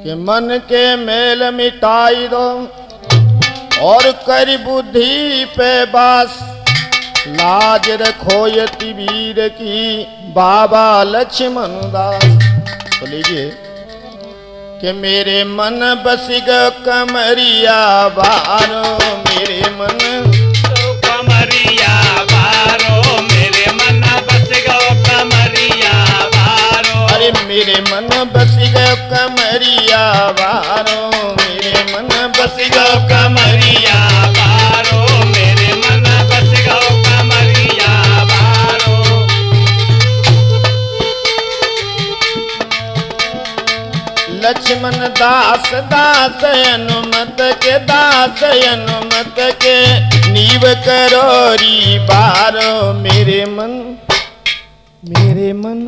कि मन के मेल मिटाई दो और कर बुद्धि पे बास, लाज रखो यति वीर की बाबा लक्ष्मण दास। तो लीजिए कि मेरे मन बस गयो कमरिया बारो, मेरे मन कमरिया बारो, मेरे मन बस गयो कमरिया बारो। अरे मेरे मन बस गयो कमरिया बारो, मेरे मन बस गयो कमरिया बारो, मेरे मन बस गयो कमरिया बारो। लक्ष्मण दास दास अनुमत के, दास अनुमत के नीव करोरी बारो। मेरे मन मेरे मन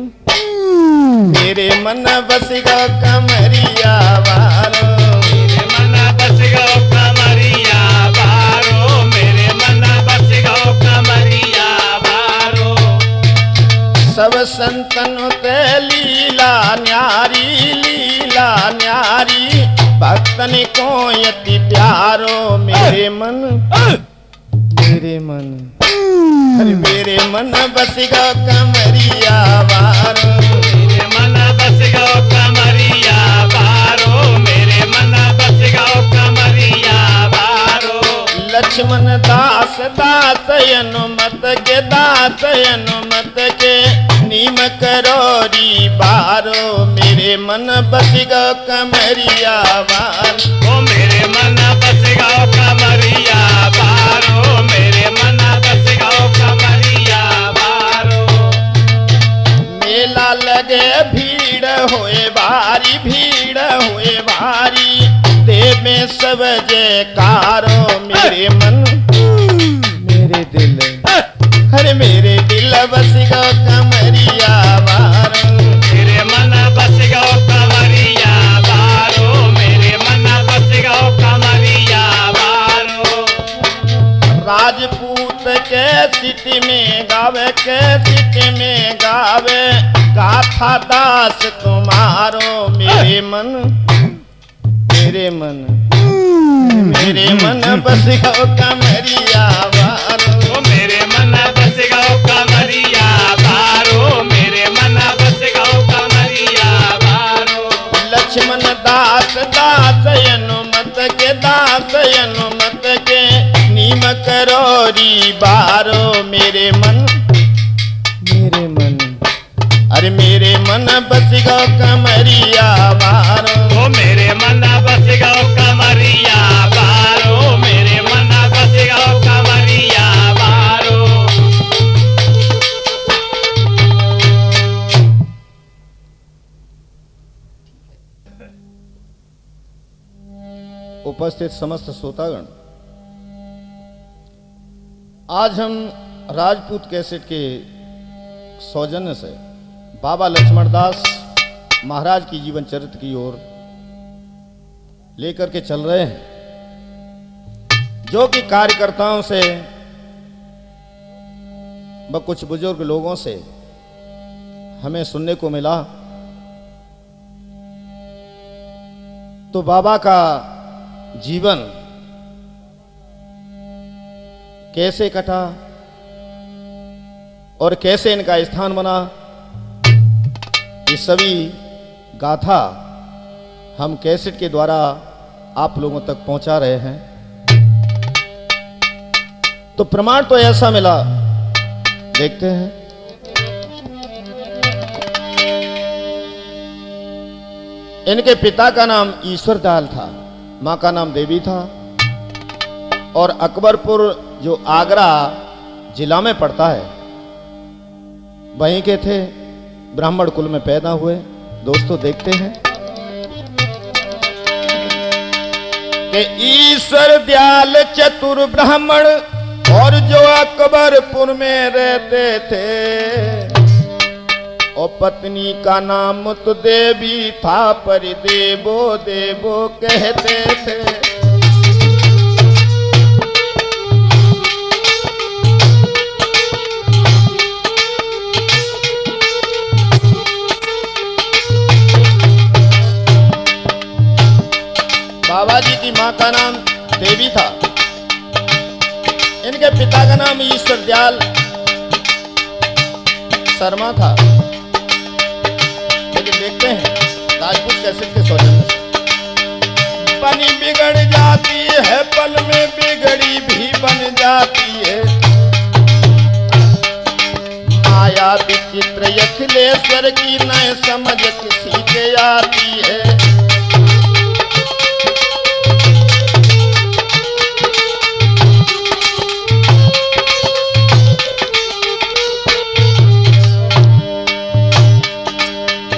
मेरे मन बस गयो कमरिया बारो, मेरे मन बस गयो कमरिया बारो, मेरे मन बस गयो कमरिया बारो। सब संतन ते लीला न्यारी, लीला न्यारी भक्तन को यति प्यारो। मेरे मन मेरे मन अरे मेरे मन बस गयो कमरिया बारो, मेरे मन बस गयो कमरिया बारो, मेरे मन बस गयो कमरिया बारो। लक्ष्मण दास दास अनुमत के, दास अनुमत के नीम करोरी बारो। मेरे मन बस गयो कमरिया बारो, ओ मेरे मन बस गयो कमरिया बारो, मेरे मन बस गयो कमरिया बारो। मेला लगे भीड़ होए भारी, भीड़ होए भारी देव में सब जयकारो। मेरे मन मेरे दिल अरे मेरे दिल बस गयो कमरिया बारो, मेरे मन बस गयो कमरिया बारो, मेरे मन बस गयो कमरिया बारो। राजपूत के सिटी में गावे, के सिटी में गावे गाथा दास तुम्हारो। मेरे मन मेरे मन मेरे मन बस गयो कमरिया बारो, ओ मेरे मन बस गयो कमरिया बारो, मेरे मन बस गयो कमरिया बारो। लक्ष्मण दास दास अनुमत के, दास अनुमत के नीम करोरी बारो। मेरे मन अरे मेरे मन बस गयो कमरिया बारो, ओ मेरे मन बस गयो कमरिया बारो, मेरे मन बस गयो कमरिया बारो। उपस्थित समस्त श्रोतागण, आज हम राजपूत कैसेट के सौजन्य से बाबा लक्ष्मण दास महाराज की जीवन चरित्र की ओर लेकर के चल रहे हैं, जो कि कार्यकर्ताओं से व कुछ बुजुर्ग लोगों से हमें सुनने को मिला। तो बाबा का जीवन कैसे कटा और कैसे इनका स्थान बना, ये सभी गाथा हम कैसेट के द्वारा आप लोगों तक पहुंचा रहे हैं। तो प्रमाण तो ऐसा मिला, देखते हैं। इनके पिता का नाम ईश्वर दयाल था, मां का नाम देवी था, और अकबरपुर जो आगरा जिला में पड़ता है वहीं के थे। ब्राह्मण कुल में पैदा हुए। दोस्तों देखते हैं कि ईश्वर दयाल चतुर ब्राह्मण और जो अकबरपुर में रहते थे, और पत्नी का नाम तो देवी था, पर देवो देवो कहते थे। माँ का नाम देवी था, इनके पिता का नाम ईश्वर दयाल शर्मा था। लेकिन देखते हैं राजपूत कैसे थे स्वजन से। बनी बिगड़ जाती है, पल में बिगड़ी भी बन जाती है, माया विचित्र अखिलेश्वर की न समझ किसी के आती है।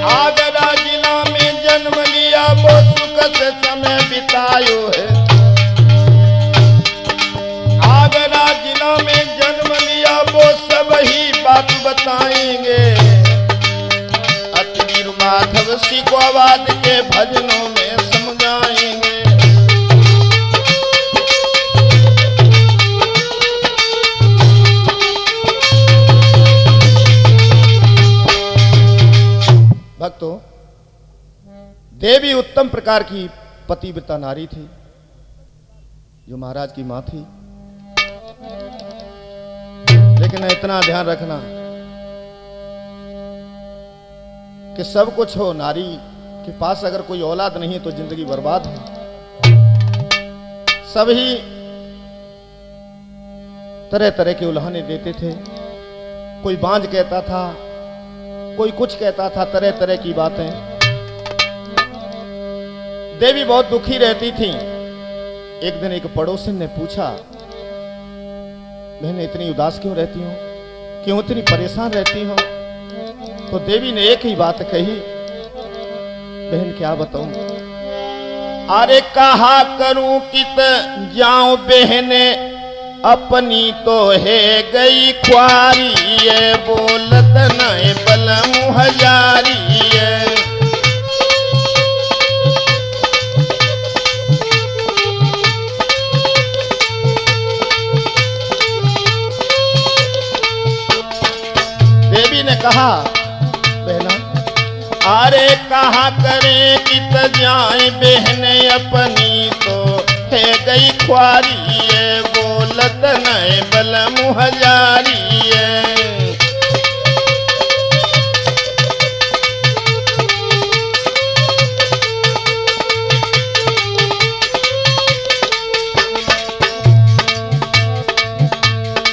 आगरा जिला में जन्म लिया, वो सुख से समय बितायो है। आगरा जिला में जन्म लिया, वो सब ही बात बताएंगे। अतवीर माधव सिकोवाद के भजनों में समझाएंगे। भक्तों, देवी उत्तम प्रकार की पतिव्रता नारी थी, जो महाराज की मां थी। लेकिन इतना ध्यान रखना कि सब कुछ हो, नारी के पास अगर कोई औलाद नहीं है तो जिंदगी बर्बाद है। सभी तरह तरह के उल्हाने देते थे, कोई बांझ कहता था, कोई कुछ कहता था, तरह तरह की बातें। देवी बहुत दुखी रहती थी। एक दिन एक पड़ोसन ने पूछा, बहन इतनी उदास क्यों रहती हो, क्यों इतनी परेशान रहती हो? तो देवी ने एक ही बात कही, बहन क्या बताऊं, अरे कहा करूं कित जाऊं बहने, अपनी तो है गई ख्वारी है, बोलत नहीं बलम हजारी है। देवी ने कहा, बहना अरे कहा करें कित जाए बहने, अपनी तो है गई ख्वारी है, बोलत नहीं बलम हजारी है।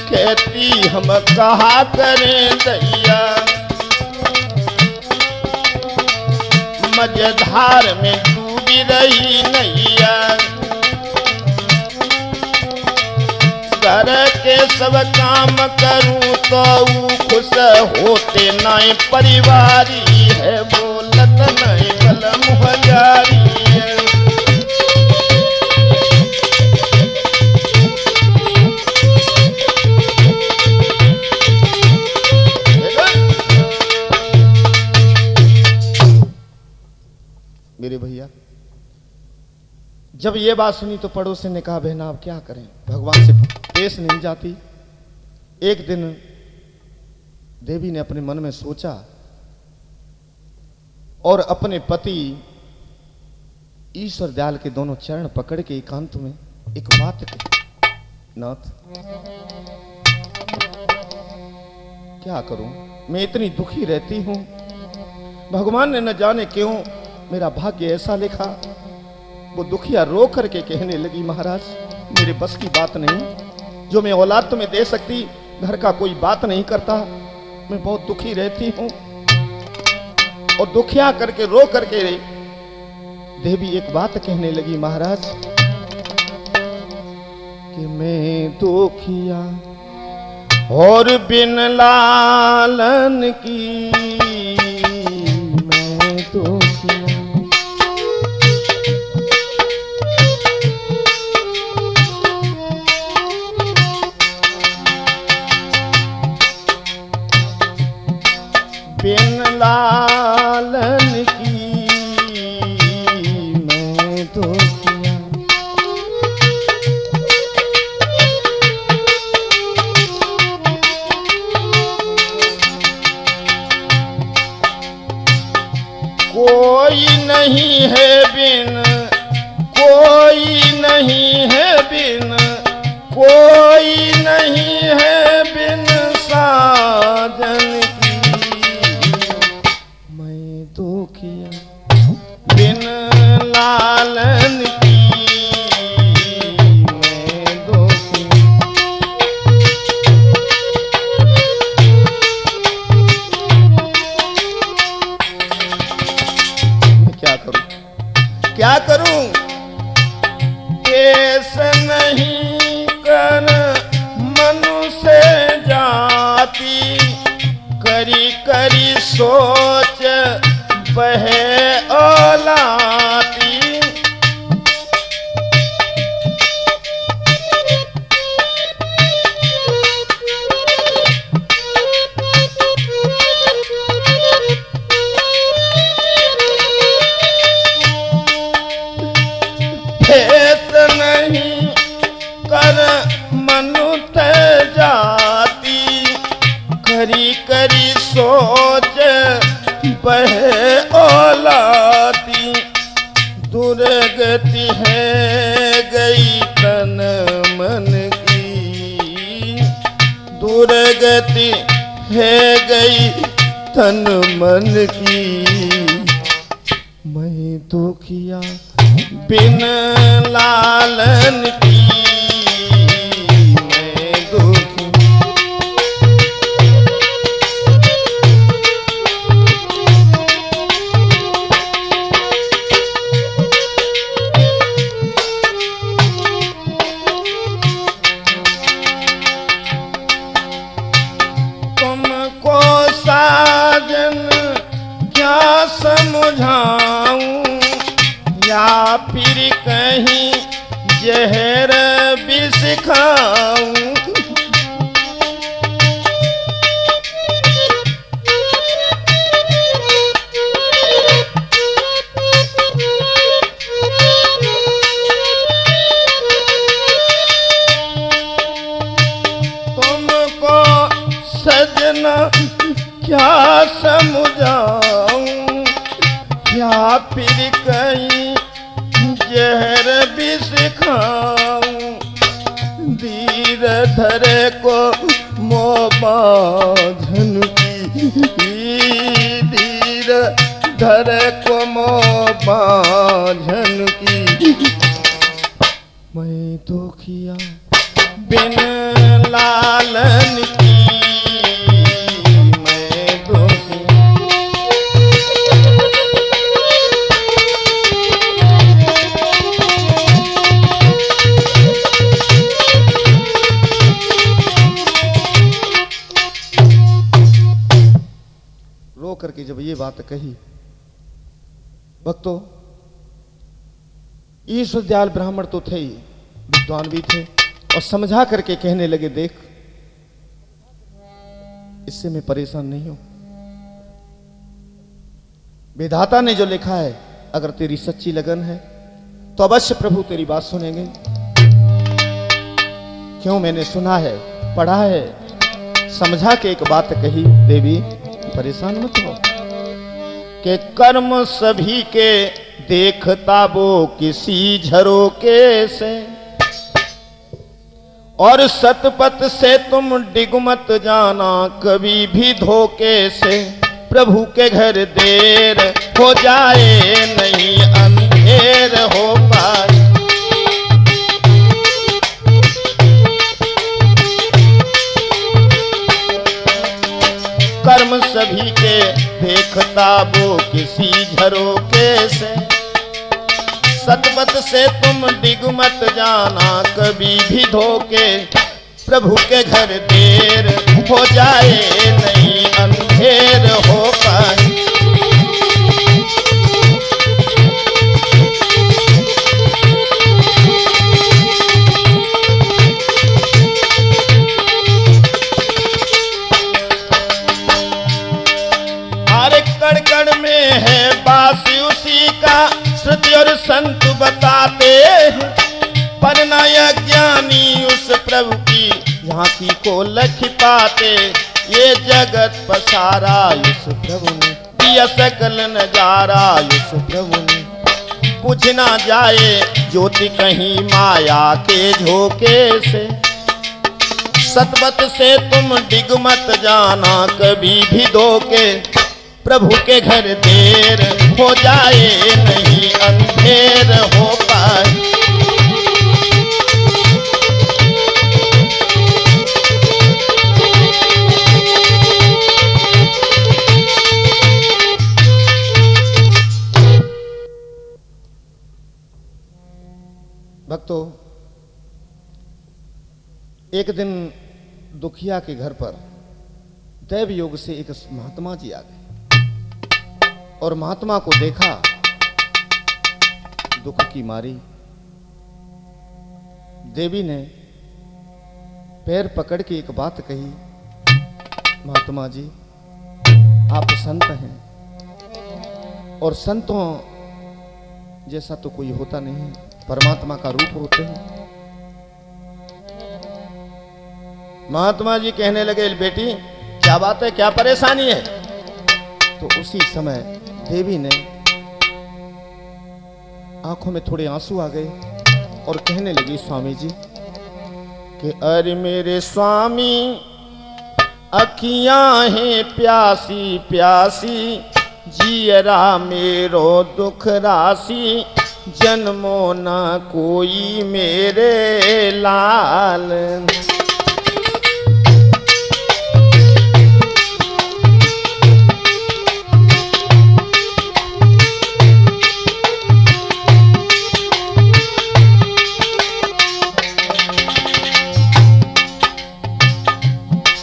कहती हम कहा करें दैया, मझधार में डूबी रही नैया, घर के सब काम करूं तो खुश होते नहीं परिवारी है, बोलत नहीं बलम हजारी है। मेरे भैया, जब ये बात सुनी तो पड़ोसी ने कहा, बहना आप क्या करें, भगवान से पेश नहीं जाती। एक दिन देवी ने अपने मन में सोचा और अपने पति ईश्वर दयाल के दोनों चरण पकड़ के एकांत में एक बात कही, नाथ क्या करूं, मैं इतनी दुखी रहती हूं, भगवान ने न जाने क्यों मेरा भाग्य ऐसा लिखा। वो दुखिया रो करके कहने लगी, महाराज मेरे बस की बात नहीं, जो मैं औलाद तुम्हें दे सकती, घर का कोई बात नहीं करता, मैं बहुत दुखी रहती हूं। और दुखिया करके रो करके देवी एक बात कहने लगी, महाराज कि मैं दुखिया और बिन लालन की, मैं दुखिया बिन लालन की, मैं दुखिया लालन की मैं दुखी। क्या करूं ऐसे नहीं कर मनुष्य जाती, करी करी सोच बहे औलाती। भेद नहीं कर मनुष्य जाती, करी करी सोच बहे औलाती। दुर्गति है गई तन मन की, दुर्गति है गई तन मन की। मैं दुखिया बिन लालन की मैं दुखी। तुमको साजन क्या समझाऊं, या फिर कहीं जहर विष खाऊं। तुमको सजना क्या समझाऊं, या फिर कहीं जहर विष खाऊं। धीर धरे को मोबाझन की, धीर धरे को मोबाझन की। मैं दुखिया बिन लालन की मैं दुखी। रो करके जब ये बात कही, भक्तों ईश्वर दयाल ब्राह्मण तो थे ही, विद्वान भी थे, और समझा करके कहने लगे, देख इससे मैं परेशान नहीं हूं। विधाता ने जो लिखा है, अगर तेरी सच्ची लगन है तो अवश्य प्रभु तेरी बात सुनेंगे। क्यों, मैंने सुना है, पढ़ा है, समझा के एक बात कही। देवी परेशान मत हो कि कर्म सभी के देखता वो किसी झरोके से, और सतपथ से तुम डिगमत जाना कभी भी धोखे से। प्रभु के घर देर हो जाए नहीं अंधेर हो पाए। कर्म सभी के देखता वो किसी झरोके से, सतपथ से तुम डिगमत जाना कभी भी धोखे। प्रभु के घर देर हो जाए नहीं अंधेर हो पाए। हर कड़ कड़ में है बासी उसी का, श्रुति और संत बताते हैं। पर नया ज्ञानी उस प्रभु की झांकी को लख पाते। ये जगत पसारा उस प्रभु ने, दिया सकल नजारा उस प्रभु ने। बुझ ना जाए ज्योति कहीं माया के झोंके से, सतपथ से तुम डिगमत जाना कभी भी धोखे। प्रभु के घर देर हो जाए नहीं अंधेर हो पाए। भक्तों, एक दिन दुखिया के घर पर दैव योग से एक महात्मा जी आ गए और महात्मा को देखा दुख की मारी। देवी ने पैर पकड़ के एक बात कही, महात्मा जी आप संत हैं और संतों जैसा तो कोई होता नहीं है, परमात्मा का रूप होते हैं। महात्मा जी कहने लगे, बेटी क्या बात है, क्या परेशानी है? तो उसी समय देवी ने आंखों में थोड़े आंसू आ गए और कहने लगी स्वामी जी कि अरे मेरे स्वामी अखियां हैं प्यासी प्यासी, जियरा मेरो दुख राशि, जन्मो ना कोई मेरे लाल।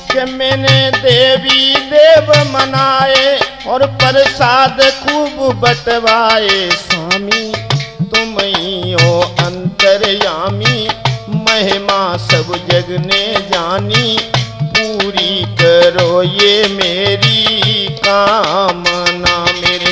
कि मैंने देवी देव मनाए और प्रसाद खूब बटवाए, स्वामी तुम ही हो अंतर्यामी, महिमा सब जग ने जानी, पूरी करो ये मेरी कामना। मेरे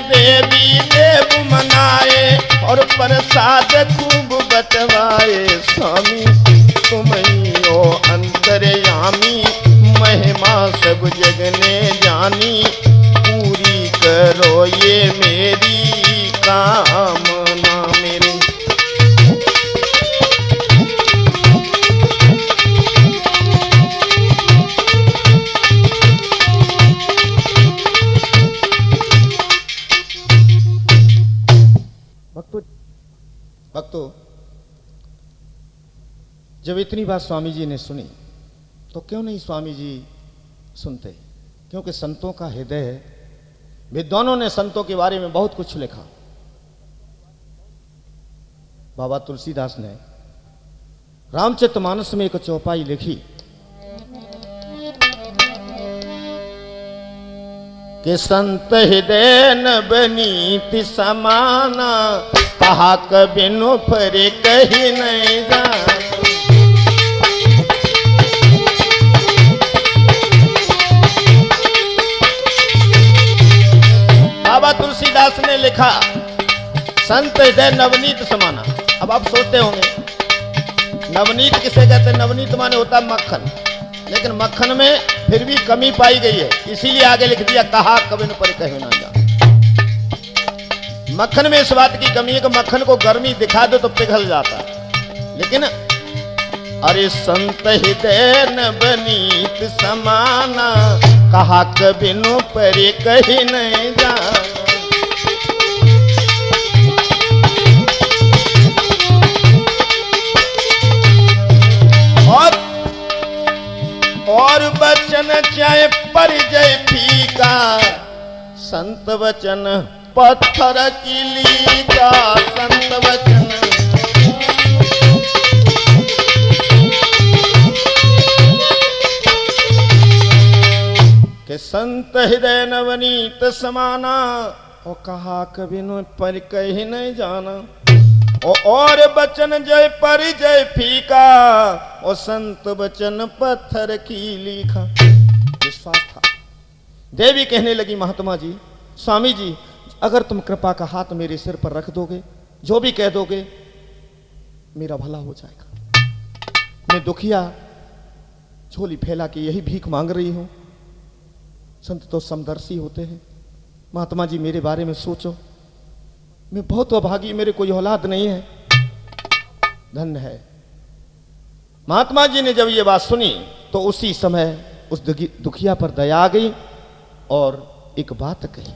देवी देव मनाए और प्रसाद खूब बटवाए, स्वामी तुम ही हो अंतर्यामी, महिमा सब जग ने जानी, पूरी करो ये मेरी कामना। मेरी भक्तों, जब इतनी बात स्वामी जी ने सुनी तो क्यों नहीं स्वामी जी सुनते, क्योंकि संतों का हृदय है। विद्वानों ने संतों के बारे में बहुत कुछ लिखा। बाबा तुलसीदास ने रामचरितमानस में एक चौपाई लिखी कि संत हृदय न बनीति समाना, कहा कबिनु परे कही नहीं जाना। बाबा तुलसीदास ने लिखा संत हृदय नवनीत समाना। अब आप सोचते होंगे नवनीत किसे कहते हैं? नवनीत माने होता है मक्खन, लेकिन मक्खन में फिर भी कमी पाई गई है, इसीलिए आगे लिख दिया कहा कबिनु परे कही ना जाना। मक्खन में इस बात की कमी है कि मक्खन को गर्मी दिखा दो तो पिघल जाता है, लेकिन अरे संत हृदय न बनीत समाना, कहा कबिनु परे कही नहीं जाना। और बचन चाहे परिजय फीका, संत वचन पत्थर की लीका, संत वचन। के संत हृदय नवनीत समाना, और कहा कबिनु पर कही नहीं जाना। और बचन जय परिजय फीका, और संत वचन पत्थर की लीखा। विश्वास था। देवी कहने लगी महात्मा जी, स्वामी जी अगर तुम कृपा का हाथ मेरे सिर पर रख दोगे, जो भी कह दोगे मेरा भला हो जाएगा। मैं दुखिया झोली फैला के यही भीख मांग रही हूं। संत तो समदर्शी होते हैं। महात्मा जी मेरे बारे में सोचो। मैं बहुत अभागी, मेरे कोई औलाद नहीं है, धन्य है। महात्मा जी ने जब ये बात सुनी तो उसी समय उस दुखिया पर दया आ गई और एक बात कही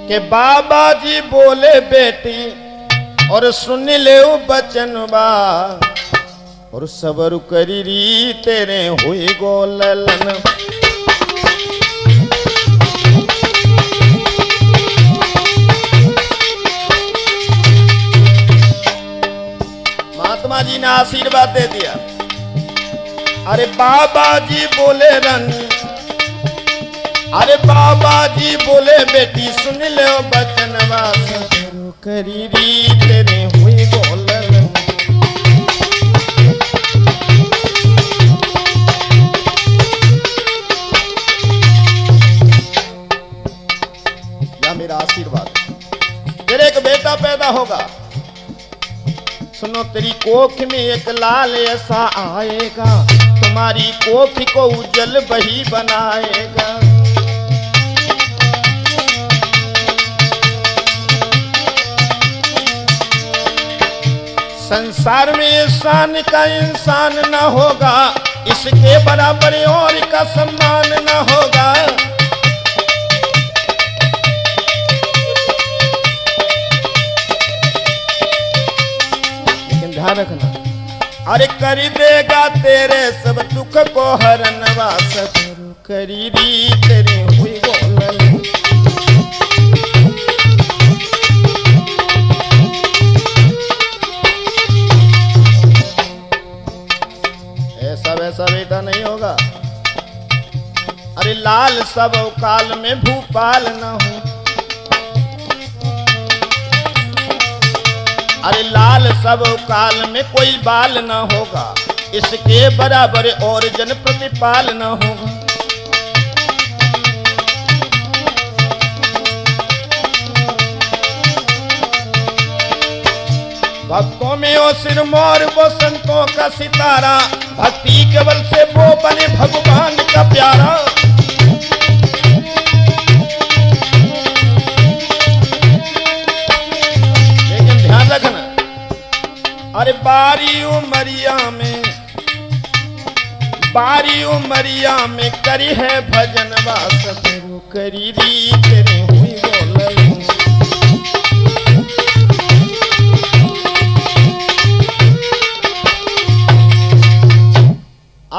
कि बाबा जी बोले बेटी और सुन ले बचनवा और सबर करी री तेरे हुई गोलन। महात्मा जी ने आशीर्वाद दे दिया। अरे बाबा जी बोले रन, अरे बाबा जी बोले बेटी सुन ले बचनवा सबर करी री तेरे हुई गोलन। मेरा आशीर्वाद, तेरे एक बेटा पैदा होगा। सुनो तेरी कोख में एक लाल ऐसा आएगा, तुम्हारी कोख को उज्जवल वही बनाएगा। संसार में इंसान का इंसान न होगा, इसके बराबर और का सम्मान न होगा। ध्यान रखना, अरे कर देगा तेरे सब दुख को हरनवा सबर करी री तेरे हुई गोलन। ऐसा वैसा बेटा नहीं होगा। अरे लाल सब काल में भूपाल न हो, अरे लाल सब काल में कोई बाल न होगा, इसके बराबर और जन प्रतिपाल न होगा। भक्तों में ओ सिरमौर वो संतों का सितारा, भक्ति केवल से वो बने भगवान का प्यारा। अरे बारी उमरिया में करी है भजन वास करी री तेरे हुई गोलन।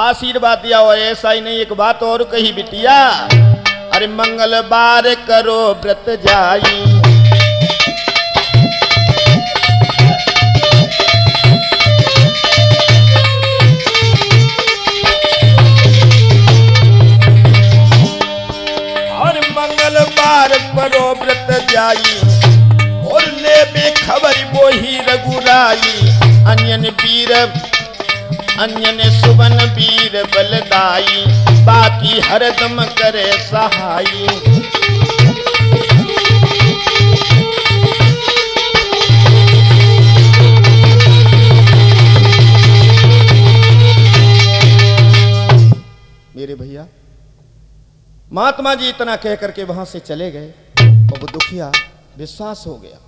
आशीर्वाद दिया और ऐसा ही नहीं, एक बात और कही बिटिया, अरे मंगलवार करो व्रत जाई, परो व्रत जाई और ले बेखबर वो ही रघुराई। अन्यन सुबन वीर बलदाई, बाकी हरदम करे सहाई। मेरे भैया महात्मा जी इतना कह करके वहां से चले गए और वो दुखिया विश्वास हो गया,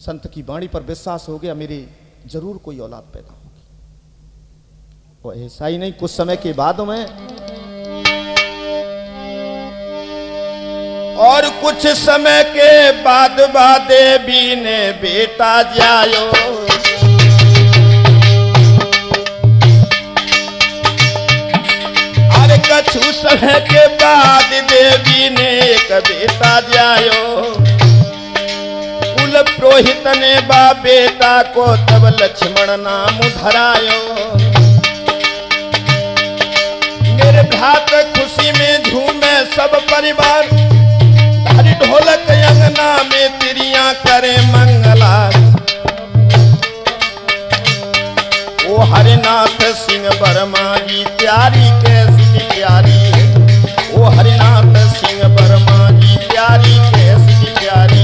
संत की वाणी पर विश्वास हो गया, मेरी जरूर कोई औलाद पैदा होगी। और ऐसा ही नहीं, कुछ समय के बाद में और कुछ समय के बाद देवी ने बेटा जायो, कछु समय के बाद देवी ने एक बेटा जायो। कुल पुरोहित ने बा बेटा को तब लक्ष्मण नाम धरायो। मेरे भ्रात खुशी में झूमे सब परिवार, हरि ढोलक अंगना में तिरियां करे मंगला। ओ हरिनाथ सिंह वर्मा जी प्यारी कैसी प्यारी, ओ हरिनाथ सिंह वर्मा जी प्यारी कैसी प्यारी।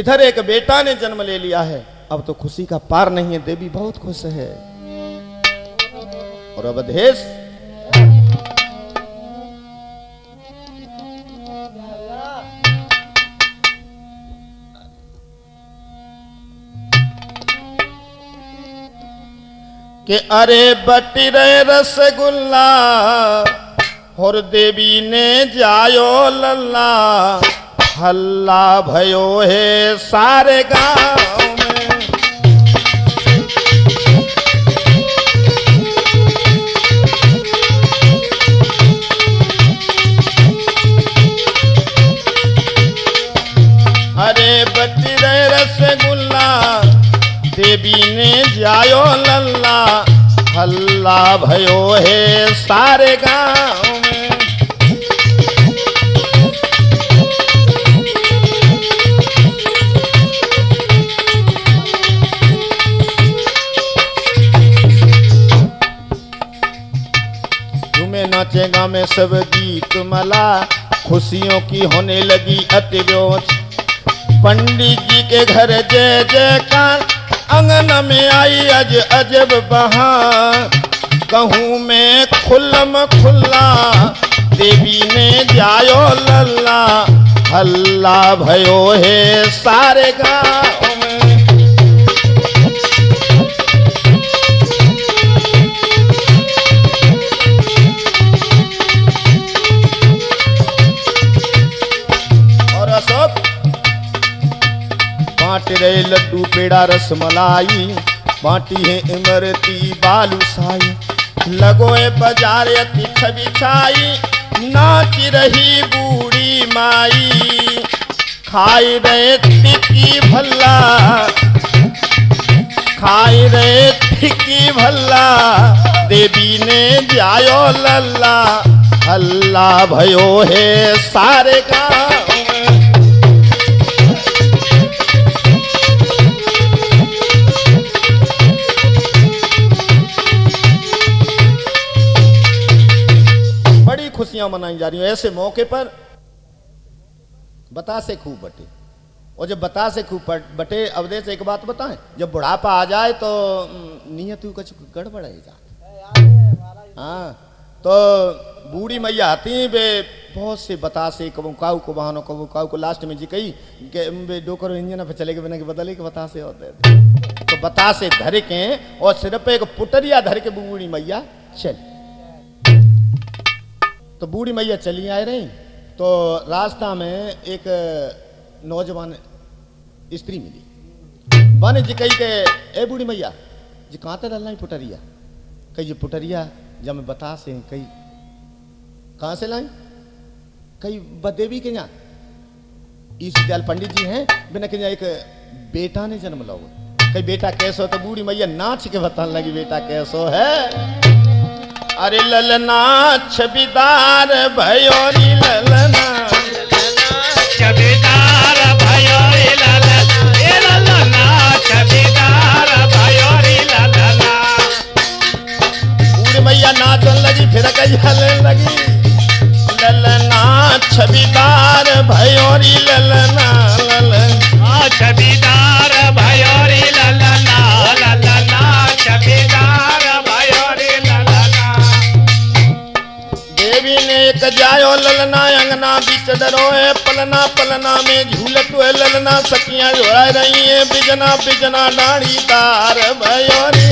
इधर एक बेटा ने जन्म ले लिया है, अब तो खुशी का पार नहीं है। देवी बहुत खुश है। और अवधेश कि अरे बटी रे रसगुल्ला और देवी ने जायो लल्ला, हल्ला भयो है सारे गांव में। अरे बटी रे रसगुल्ला देवी ने जायो लल्ला, हल्ला भयो है सारे गांव में। झूमे नाचे गामे सब गीत मला, खुशियों की होने लगी अतिव्योच। पंडित जी के घर जय जयकार, अंगन में आई अज अजब बहार। कहूँ में खुल्लम खुल्ला देवी ने जायो लल्ला, हल्ला भयो है सारे गाँव में। और अशोक बांट रहे लड्डू पेड़ा रसमलाई, बांटी है इमरती बालूशाही। लगोए बाजार अति छवि छाई, नाच रही बूढ़ी माई। खाई रहे टिक्की भल्ला, खाई रहे टिक्की भल्ला देवी ने जायो लल्ला, हल्ला भयो है सारे गाँव में। खुशियां मनाई जा रही हैं। ऐसे मौके पर बतासे खूब बटे, और जब बतासे खूब बटे अवधेश एक बात बताएं, जब बुढ़ापा आ जाए तो नियत कुछ गड़बड़ है जाती। हाँ, तो बूढ़ी मैया आती वे बहुत से बतासे कबू काऊ को बहानो कबू काऊ को लास्ट में जी कही कि डोकर इंजन पे चले के बिना के बदले के बतासे होते थे। तो बतासे धर के और सिर पे एक पुटरिया धर के बूढ़ी मैया चल। तो बूढ़ी मैया चली आए रही, तो रास्ता में एक नौजवान स्त्री मिली। बन जी कही के ए बूढ़ी मैया जी कहाँ तक डालना है पुटरिया? कही जी पुटरिया जब मैं बता से कही कहाँ से लाई? कही बदेवी के यहाँ ईश दयाल पंडित जी हैं बिना के यहाँ एक बेटा ने जन्म लो। कही बेटा कैसो? तो बूढ़ी मैया नाच के बताने लगी बेटा कैसो है। अरे ललना छबीदार भयोरी ललना, छबीदार भयोरी ललना, ए ललना छबीदार भयोरी ललना। बूढ़ी मैया नाचन लगी फिर कही हलने लगी, ललना छबीदार भयोरी ललना, ललना छबीदार भयोरी ललना, ललना छबीदार भयोरी ललना। देवी ने एक जायो ललना, अंगना बीच डरोए पलना, पलना में झूलत हुए ललना। सखियां जोड़ा रही है बिजना बिजना डाढ़ीदार भयोरी,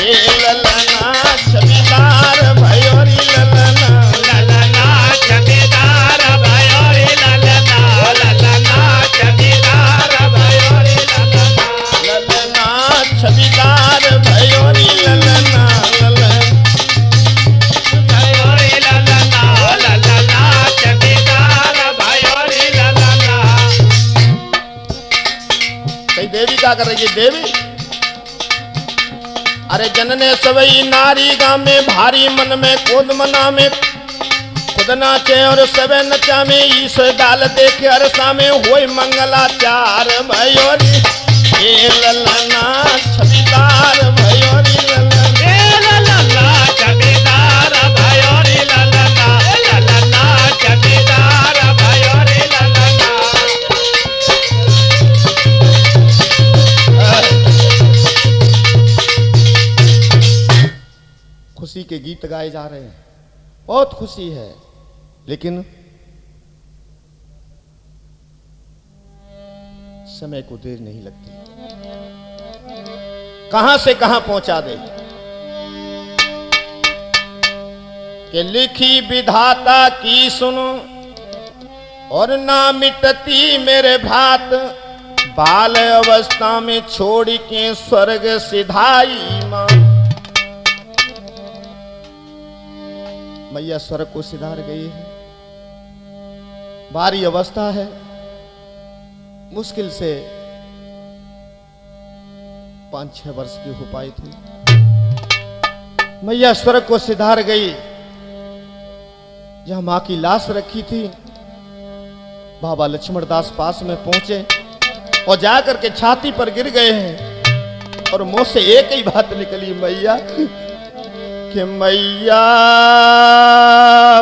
ए ललना छबीदार भयोरी ललना, ललना छबीदार भयोरी ललना, ललना छबीदार भयोरी ललना, ललना छबीदार भयोरी ललना, भयोरी ललना, ललना छबीदार भयोरी ललना। कई देवी क्या कर रही है? देवी अरे जनने सवई नारी गाँव में भारी मन में खुद मना में खुद नाचे और सबे नचा में ईश डाल देखे अरसा में होई मंगलाचार भयोरी, ए ललना छबीदार भयोरी ललना, ए ललना छबीदार भयोरी ललना, ललना छबीदार भयोरी ललना। खुशी के गीत गाए जा रहे हैं, बहुत खुशी है, लेकिन समय को देर नहीं लगती, कहां से कहां पहुंचा दे। कि लिखी विधाता की सुनो और ना मिटती मेरे भ्रात, बाल अवस्था में छोड़ के स्वर्ग सिधाई मां। मैया स्वर्ग को सिधार गई है, बारी अवस्था है, मुश्किल से 5-6 वर्ष की हो पाई थी। मैया स्वर्ग को सिधार गई। जहां मां की लाश रखी थी, बाबा लक्ष्मण दास पास में पहुंचे और जाकर के छाती पर गिर गए हैं और मुंह से एक ही बात निकली, मैया, कि मैया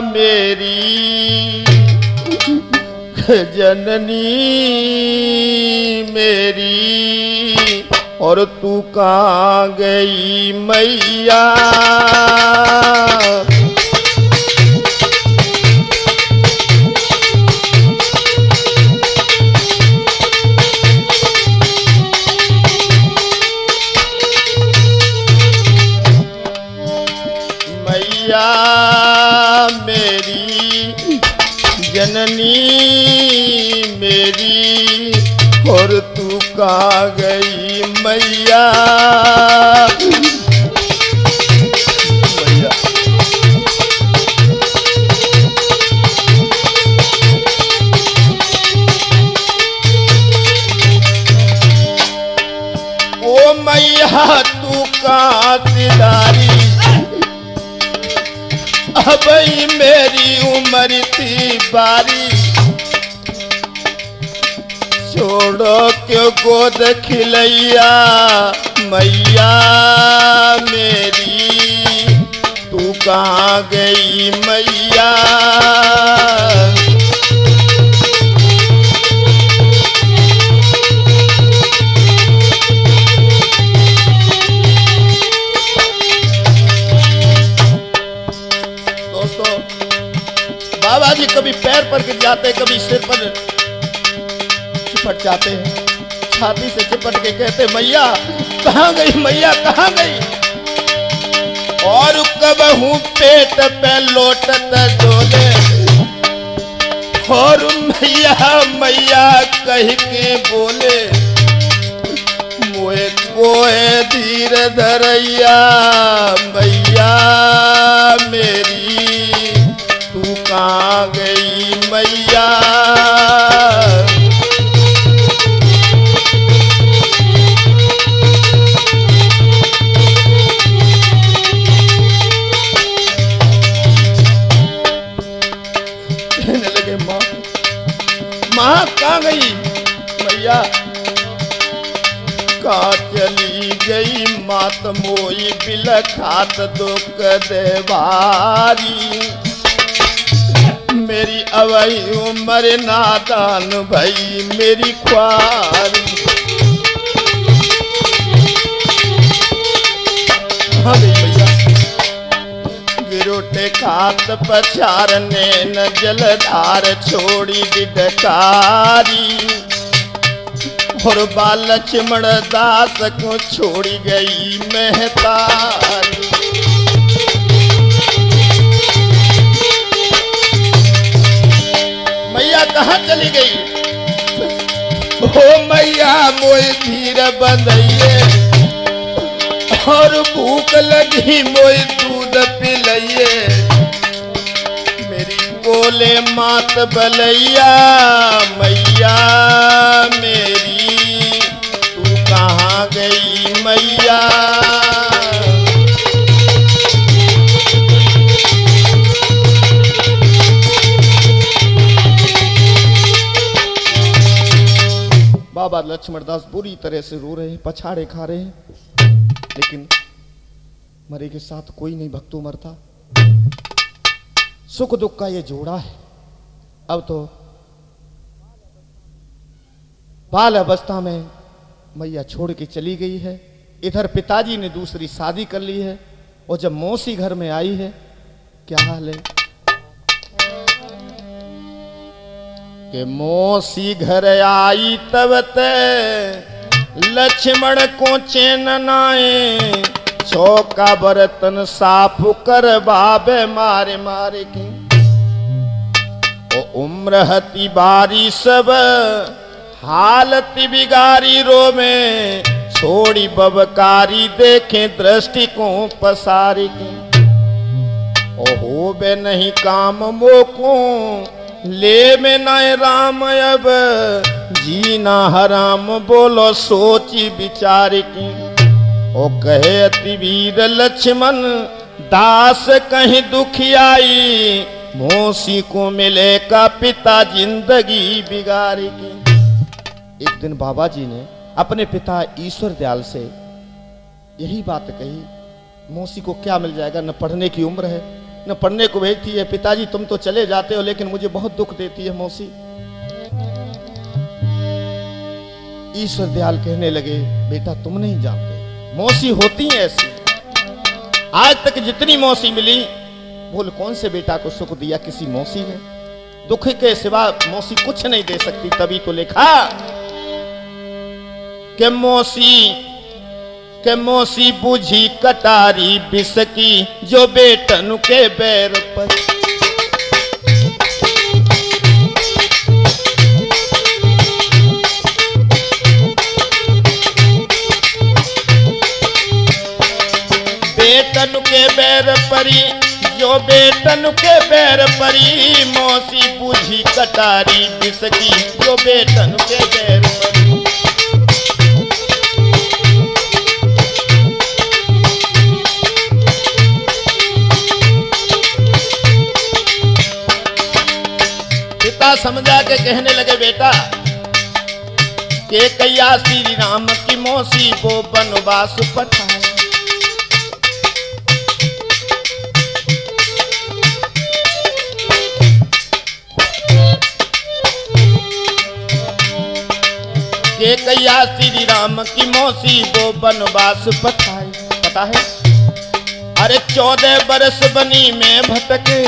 मेरी जननी मेरी, और तू कहां गई मैया। मैया मेरी जननी मेरी, और तू कहां गई मैया। मैया ओ मैया तू कहां सिधारी, अबई मेरी उम्र थी बारी, छोड़ो क्यों गोद खिलैया मैया मेरी, तू कहां गई मैया। दोस्तों, बाबा जी कभी पैर पर गिर जाते, कभी सिर पर चिपट जाते हैं, छाती से चिपट के कहते, मैया कहां गई मैया कहां गई। और कब हूं पेट पे लोटत डोले, और मैया मैया कह के बोले, मोए कोए धीर धरैया मैया मेरी, तू कहां गई मैया। मां कहां गई मैया, कहां चली गई मात मोई बिलखात दुख देवारी, मेरी अवई उम्र नादान भई मेरी ख्वारी। हाँ भैया, गिरोटे खात पछारने न जलधार छोड़ी डिडकारी, और बाल लक्ष्मण दास को छोड़ी गई महतारी। मैया कहां चली गई। ओ मैया मोए धीर बंधइए, और भूख लगी मोए दूध पिलइए, मेरी बोले मात बलैया मैया मेरी, तू कहां गई मैया। बाबा लक्ष्मण दास बुरी तरह से रो रहे हैं, पछाड़े खा रहे हैं, लेकिन मरे के साथ कोई नहीं भक्तों मरता। सुख दुख का ये जोड़ा है। अब तो बाल अवस्था में मैया छोड़ के चली गई है। इधर पिताजी ने दूसरी शादी कर ली है और जब मौसी घर में आई है, क्या हाल है कि मौसी घर आई तब ते लक्ष्मण को चैन नाए, चौका बर्तन साफ कर बाबे मारे मारे के। ओ उम्र हती बारी सब हालत बिगारी रो में, छोड़ी बबकारी देखे दृष्टि को पसारी के। ओ हो बे नहीं काम मोको ले में नए राम, अब जीना हराम बोलो सोची विचार की। ओ कहे अति वीर लक्ष्मण दास कहीं दुखियाई, मौसी को मिले का पिता जिंदगी बिगाड़ी की। एक दिन बाबा जी ने अपने पिता ईश्वर दयाल से यही बात कही, मौसी को क्या मिल जाएगा, न पढ़ने की उम्र है न पढ़ने को भेजती है। पिताजी तुम तो चले जाते हो लेकिन मुझे बहुत दुख देती है मौसी। ईश्वर दयाल कहने लगे, बेटा तुम नहीं जानते, मौसी होती है ऐसी। आज तक जितनी मौसी मिली, बोल कौन से बेटा को सुख दिया किसी मौसी ने, दुख के सिवा मौसी कुछ नहीं दे सकती। तभी तो लिखा कि मौसी बुझी कटारी बिसकी, जो बेटन के बैर पर। बेटन के बैर परी, जो बेटन के बैर परी, मौसी बुझी कटारी बिसकी, जो बेटन के बैर परी। समझा के कहने लगे, बेटा के कैया श्री राम की मौसी वो वनवास पठाए। के कैया श्री राम की मौसी वो वनवास पठाए। पता है, अरे 14 बरस बनी में भटके,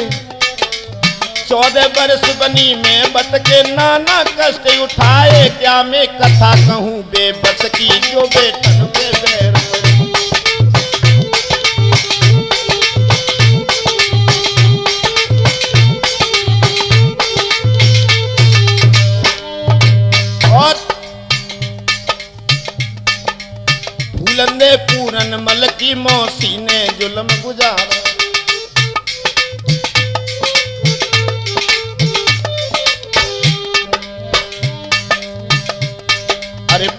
14 बरस बनी में भटके, नाना कष्ट उठाए, क्या मैं कथा कहूँ बेबस की, जो बेटन के बैर परी। और फूलंदे पूरन मल की मौसी ने जुल्म गुजारा।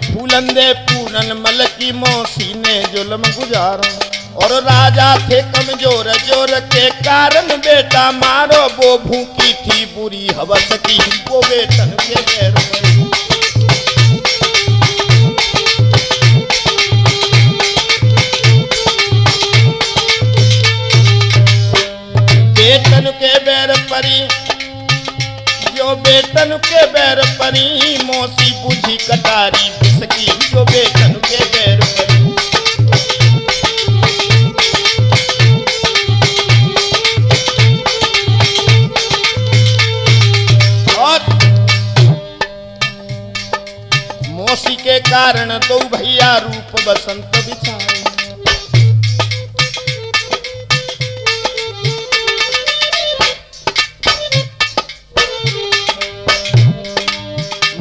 फूलंदे पूरन मल की मौसी ने जुल्म गुजारा, और राजा थे कमजोर जोर के कारण, बेटा मारो वो भूखी थी बुरी हवस की, वो बेटन के बैर परी। बेटन के बैर परी, जो बेटन के बैर परी, मौसी बुझी कटारी बिसकी, जो बेटन के बैर परी। और मौसी के कारण दो भैया रूप बसंत बिछाए।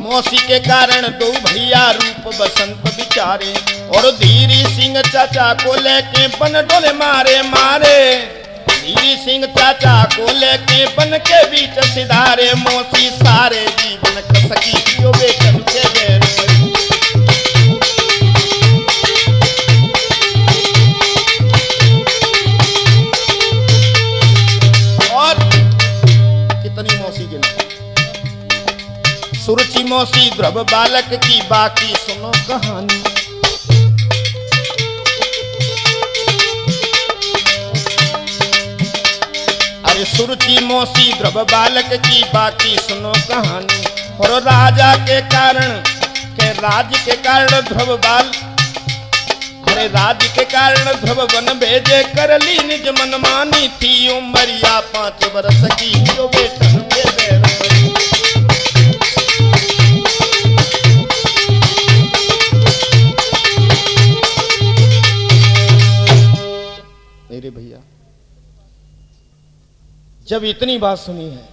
मौसी के कारण दो भैया रूप बसंत बिचारे, और धीरी सिंह चाचा को लेके बन डोले मारे मारे। धीरी सिंह चाचा को लेके बन के बीच सिधारे, मौसी सारे जीवन कसकी, जो बेटन के बैर परी। और कितनी मौसी गिनती। सुरुचि मौसी ध्रुव बालक की बाकी सुनो कहानी। अरे सुरुचि मौसी ध्रुव बालक की बाकी सुनो कहानी। और राजा के कारण के राज्य के कारण ध्रुव बाल अरे राज्य के कारण ध्रुव वन भेजे करली निज मन मानी थी उमरिया 5 बरस की जो बेटन भेजे मेरे भैया। जब इतनी बात सुनी है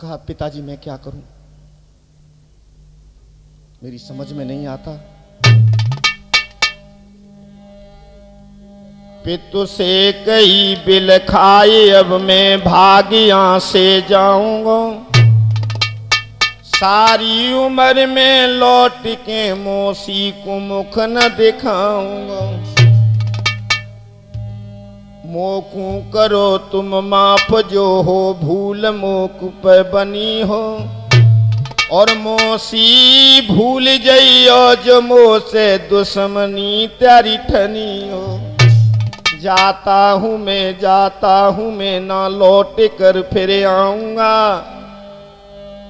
कहा पिताजी मैं क्या करूं, मेरी समझ में नहीं आता। पितु से कई बिल खाए अब मैं भागिया से जाऊंगा, सारी उम्र में लौट के मौसी को मुख न दिखाऊंगा। मोकू करो तुम माफ जो हो भूल मोक पर बनी हो, और मौसी भूल जइयो जो मो से दुश्मनी त्यारी ठनी हो। जाता हूँ मैं ना लौट कर फिर आऊंगा,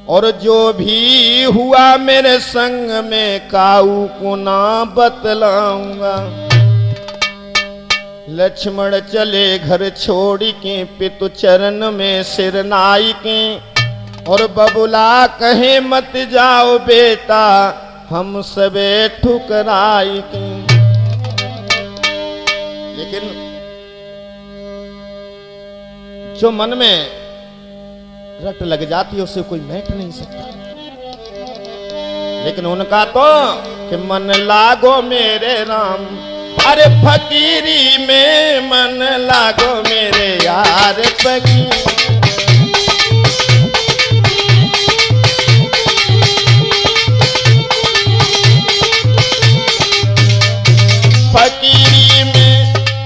और जो भी हुआ मेरे संग में काऊ को ना बतलाऊंगा। लक्ष्मण चले घर छोड़ के पितु चरण में सिर नाई के, और बबुला कहे मत जाओ बेटा हम सबे ठुकराई के। लेकिन जो मन में रट लग जाती है उसे कोई मैट नहीं सकता। लेकिन उनका तो कि मन लागो मेरे राम, अरे फकीरी में मन लागो मेरे यार फकीर।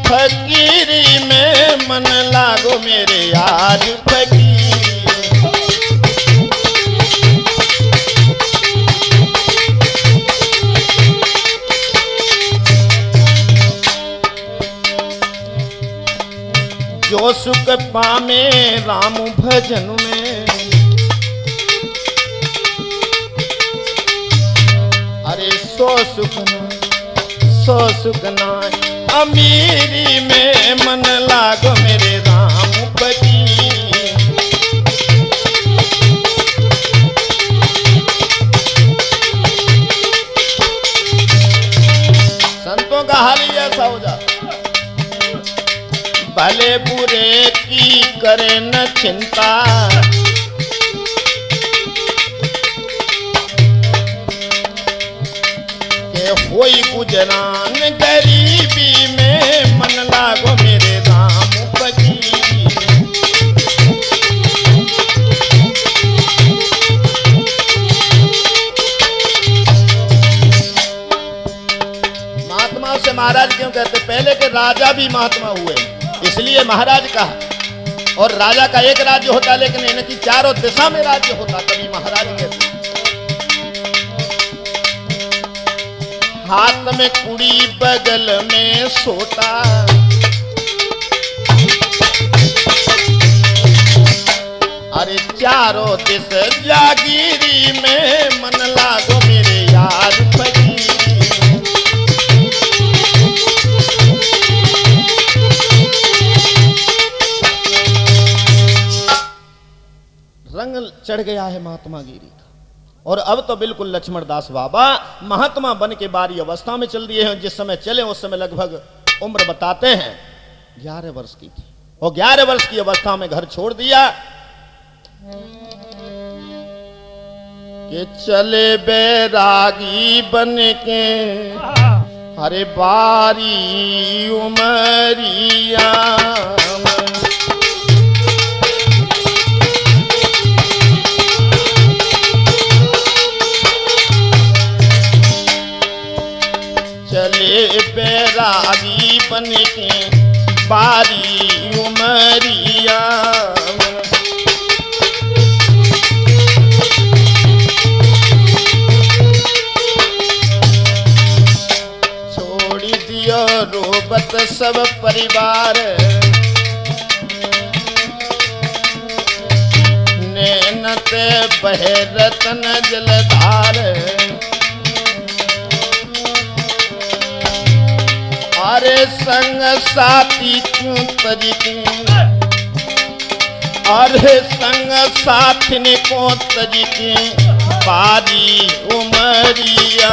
फकीरी में मन लागो मेरे यार फकीर। जो सुख पामे राम भजन में, अरे सो सुख ना अमीरी में मन लागो मेरे राम फकीर। संतों का हाल ही ऐसा हो जाता, भले बुरे की करे न चिंता, के होई गुजरान गरीबी में मन लागो मेरे राम फकीर। महात्मा से महाराज क्यों कहते, पहले के राजा भी महात्मा हुए इसलिए महाराज कहा। और राजा का एक राज्य होता लेकिन इनकी चारों दिशा में राज्य होता, तभी महाराज कहते। हाथ में कुड़ी बगल में सोता, अरे चारों दिस जागीरी में मन लागो मेरे यार फकीर। रंग चढ़ गया है महात्मा गिरी का, और अब तो बिल्कुल लक्ष्मण दास बाबा महात्मा बन के बारी अवस्था में चल दिए हैं। जिस समय चले उस समय लगभग उम्र बताते हैं 11 वर्ष की थी, और 11 वर्ष की अवस्था में घर छोड़ दिया कि चले बैरागी बन के, अरे बारी उमरिया। चले बैरागी बन के बारी उमरिया, छोड़ दियो रोबत सब परिवार, नैनत बहे रतन जलधार। अरे संग साथी क्यों तरीके, अरे संग साथी ने को तरीके बारी उमरिया।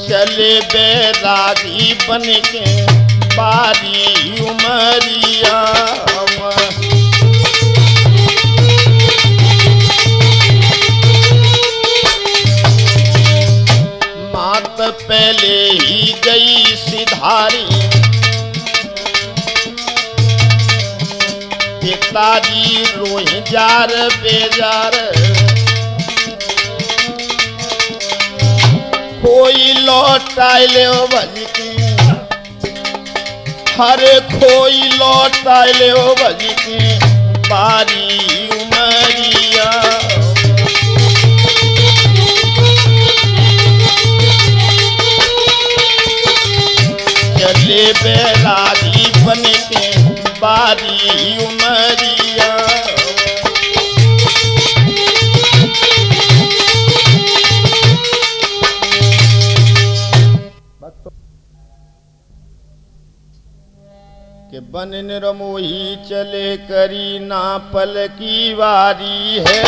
चले बैरागी बन के बारी उमरिया। मात पहले ही गई सिधारी, पिताजी रोई जार बेजार, कोई लौटाए ले भज की, हर कोई लौटाए ले भज की बारी उमरिया। चले बैरागी बन के बारी उमरिया। के बन निरमोही चले करी ना पल की वारी है।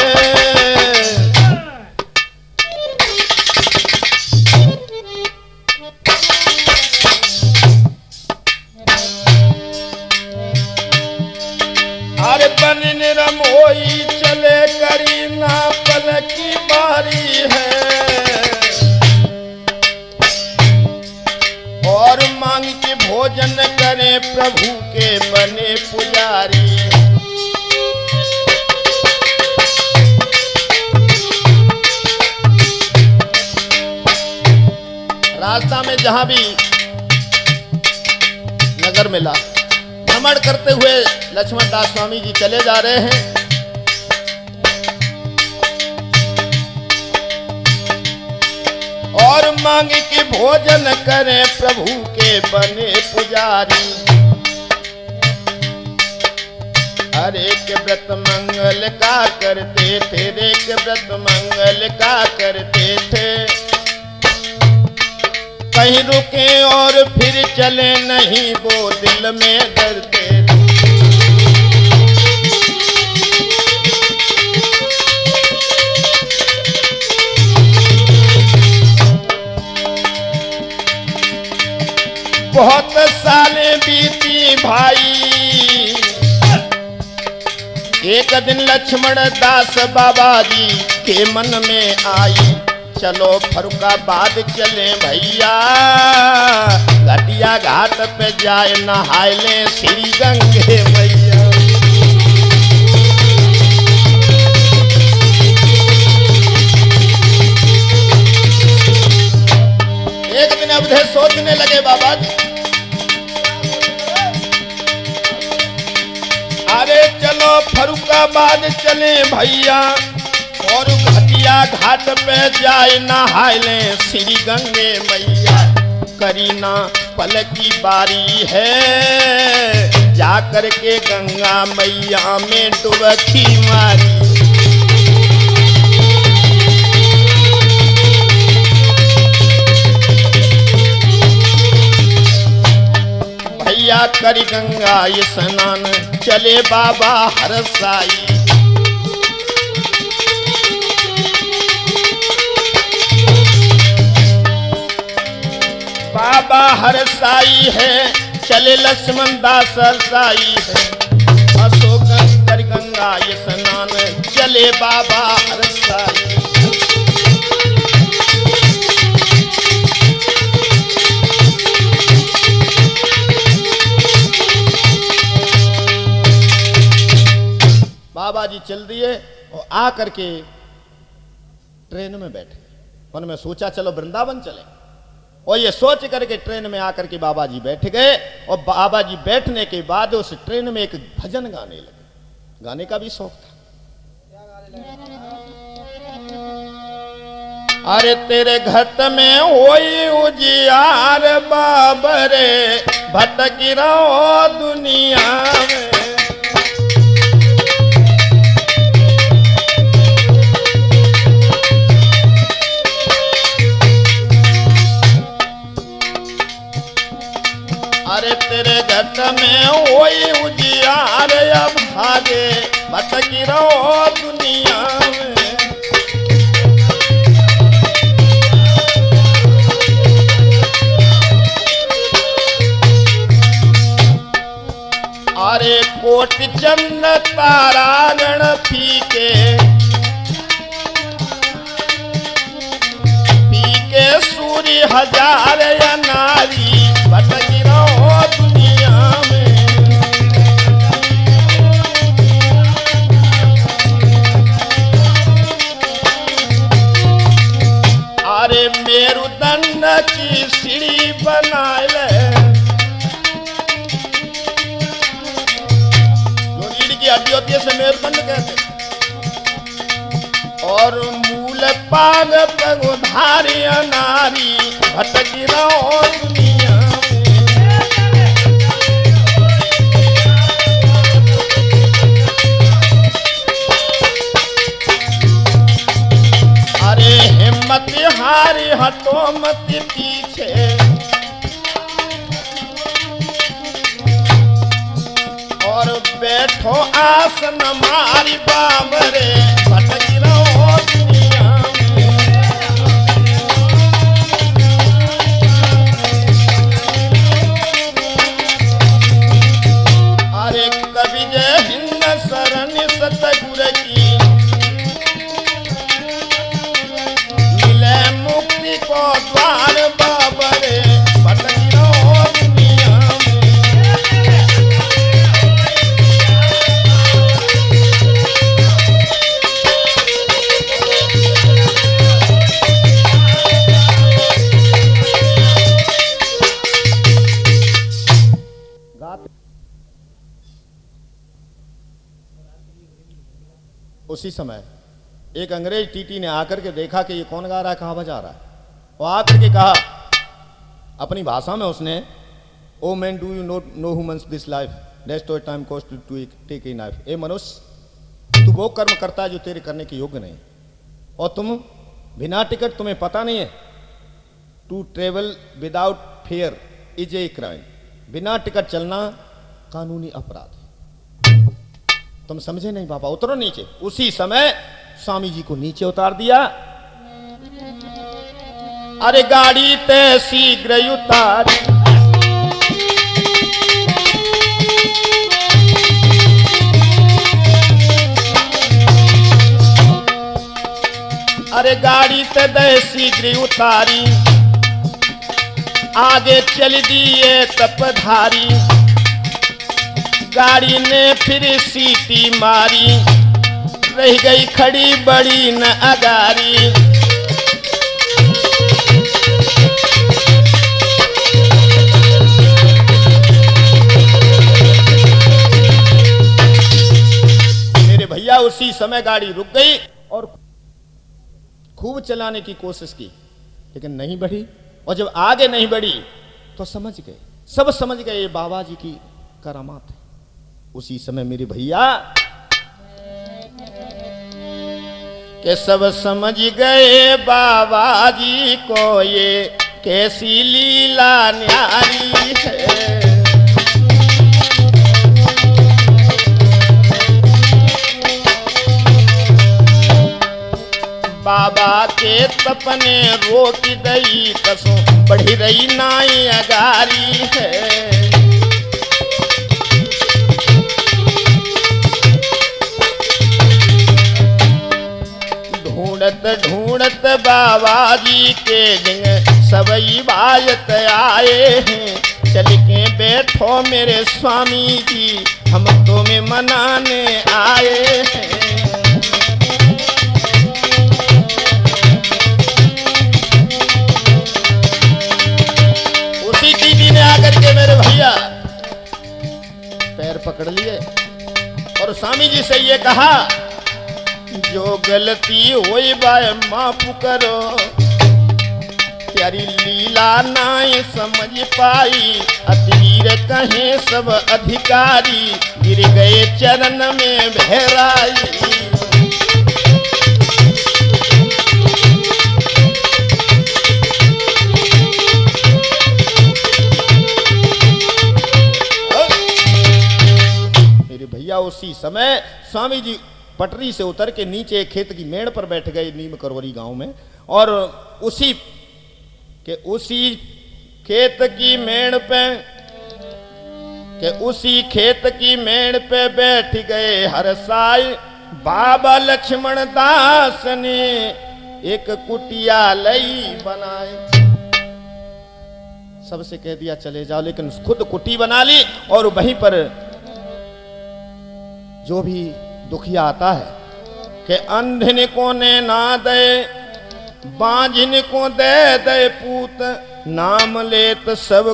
अरे बन निरमोही चले करी ना पल की वारी है, और मांग के भोजन करे प्रभु के बने पुजारी। रास्ता में जहां भी नगर मिला, भ्रमण करते हुए लक्ष्मण दास स्वामी जी चले जा रहे हैं। और मांग के भोजन करें प्रभु के बने पुजारी। हरे के व्रत मंगल का करते थे, रे के व्रत मंगल का करते थे। कहीं रुके और फिर चले नहीं, वो दिल में डरते थे। बहुत सालें बीती भाई, एक दिन लक्ष्मण दास बाबा जी के मन में आई, चलो फरुखाबाद चले भैया, घटिया घाट पे जाए नहाए ले श्री गंगे मैया। एक दिन अवधे सोचने लगे बाबा जी, अरे चलो फरुखाबाद चले भैया, और घटिया घाट पे जाए नहाए ले श्री गंगे मैया। करीना पल की बारी है, जाकर के गंगा मैया में डुबकी मारी। भैया करी गंगा स्नान चले बाबा हरसाई। बाबा हरसाई है, चले लक्ष्मण दास हरसाई है। अशोक कर गंगा स्नान चले बाबा हरसाई। बाबा जी चल दिए और आ करके ट्रेन में बैठे। मन में सोचा चलो वृंदावन चले, और ये सोच करके ट्रेन में आकर के बाबा जी बैठ गए। और बाबा जी बैठने के बाद उस ट्रेन में एक भजन गाने लगे। गाने का भी शौक था। अरे तेरे घट में होई उजियार बाबरे, भटक रहो दुनिया में। भटकी रहो दुनिया में। अरे कोटि चंद्र तारागण फीके, फीके सूर्य हजार या नारी भटकी रहो दुनिया में। अरे मेरुदंड की सीढ़ी बनाए हड्डी होती है से मेरुदंड कहते, और मूल पाग पगुधारी नारी भटकी रहो दुनिया में। अरे हिम्मत हारी हटो मत पीछे, और बैठो आसन मारी बाबरे भटकी रहो दुनिया में। अरे कवि जय हिंद शरण सतगुर की, मिले मुक्ति को द्वार बाबरे भटकी रहो दुनिया में। उसी समय एक अंग्रेज टीटी ने आकर के देखा कि ये कौन गा रहा है, कहाँ बजा रहा है। वो आकर के कहा अपनी भाषा में उसने, oh man do you not know humans this life that's two time cost to take a knife. ए मनुष्य, तू वो कर्म करता है जो तेरे करने के योग्य नहीं, और तुम बिना टिकट, तुम्हें पता नहीं है, to travel without fare is a crime. बिना टिकट चलना कानूनी अपराध है। तुम समझे नहीं बाबा, उतरो नीचे। उसी समय स्वामी जी को नीचे उतार दिया। अरे गाड़ी ते शीघ्र उतारी, अरे गाड़ी ते दे शीघ्र उतारी, आगे चल दिए तपधारी। गाड़ी ने फिर सीटी मारी, रह गई खड़ी बड़ी न अगारी। मेरे भैया उसी समय गाड़ी रुक गई और खूब चलाने की कोशिश की, लेकिन नहीं बढ़ी। और जब आगे नहीं बढ़ी तो समझ गए, सब समझ गए ये बाबा जी की करामात है। उसी समय मेरे भैया के सब समझ गए बाबा जी को ये कैसी लीला न्यारी है। बाबा के तपने रोक दई कसो बढ़ी रही नाई अगारी है। ढूंढत ढूंढत बाबा जी के डिंग सबई बाजत आए हैं। चल के बैठो मेरे स्वामी जी, हम तुम्हें मनाने आए हैं। उसी टीटी ने आकर के मेरे भैया पैर पकड़ लिए और स्वामी जी से ये कहा, जो गलती हुई बाय माफ करो, प्यारी लीला नाई समझ पाई। अधीर कहे सब अधिकारी, गिर गए चरण में बहराई। मेरे भैया उसी समय स्वामी जी पटरी से उतर के नीचे एक खेत की मेड़ पर बैठ गए नीम करवरी गांव में, और उसी खेत की मेड़ पे उसी खेत की मेड़ पे बैठ गए हर साई बाबा लक्ष्मण दास ने एक कुटिया लई बनाए। सबसे कह दिया चले जाओ, लेकिन खुद कुटी बना ली और वहीं पर जो भी दुखिया आता है कि अंधन को ने ना दे, बांझन को दे दे पूत, नाम लेत सब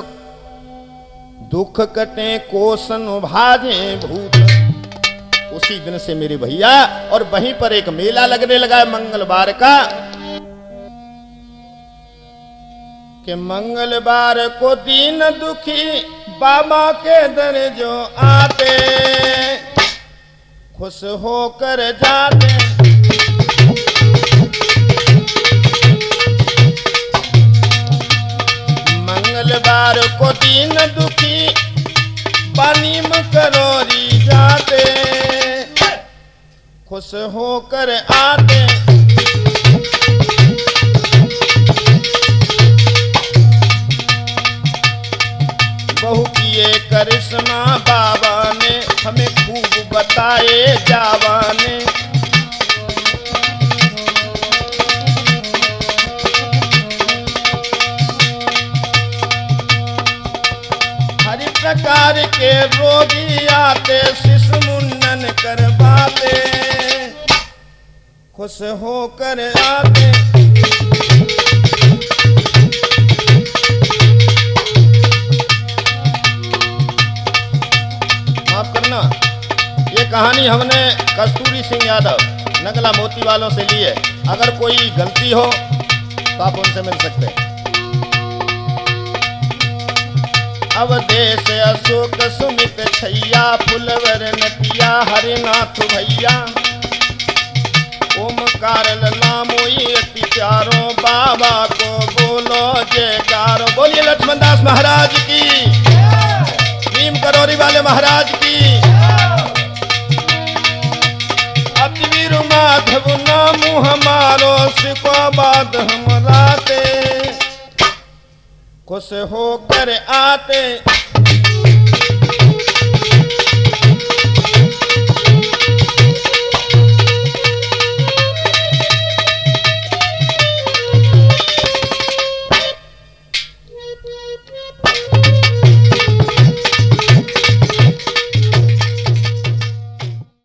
दुख कटे कोसन भाजे भूत। उसी दिन से मेरे भैया, और वहीं पर एक मेला लगने लगा है मंगलवार का, कि मंगलवार को दीन दुखी बाबा के दर जो आते, खुश होकर जाते। मंगलवार को दीन दुखी पानीम करोरी जाते, खुश होकर आते। बहु किए करिश्मा बाबा ने, हमें खूब बताए जावा ने। हर प्रकार के रोगी आते, शिशु मुंडन करवाते, खुश होकर आते। माफ करना, ये कहानी हमने कस्तूरी सिंह यादव नगला मोती वालों से ली है। अगर कोई गलती हो तो आप उनसे मिल सकते हैं। अवधेश अशोक सुमित छैया, फुलवर नटिया हरिनाथ भैया, ओमकार लला मोई अति प्यारो, बाबा को बोलो जयकारो। बोलिए लक्ष्मण दास महाराज की, नीम करौरी वाले महाराज की। अतिवीर माधव नाम हमारो, सिको बाद हम राते, खुश होकर आते।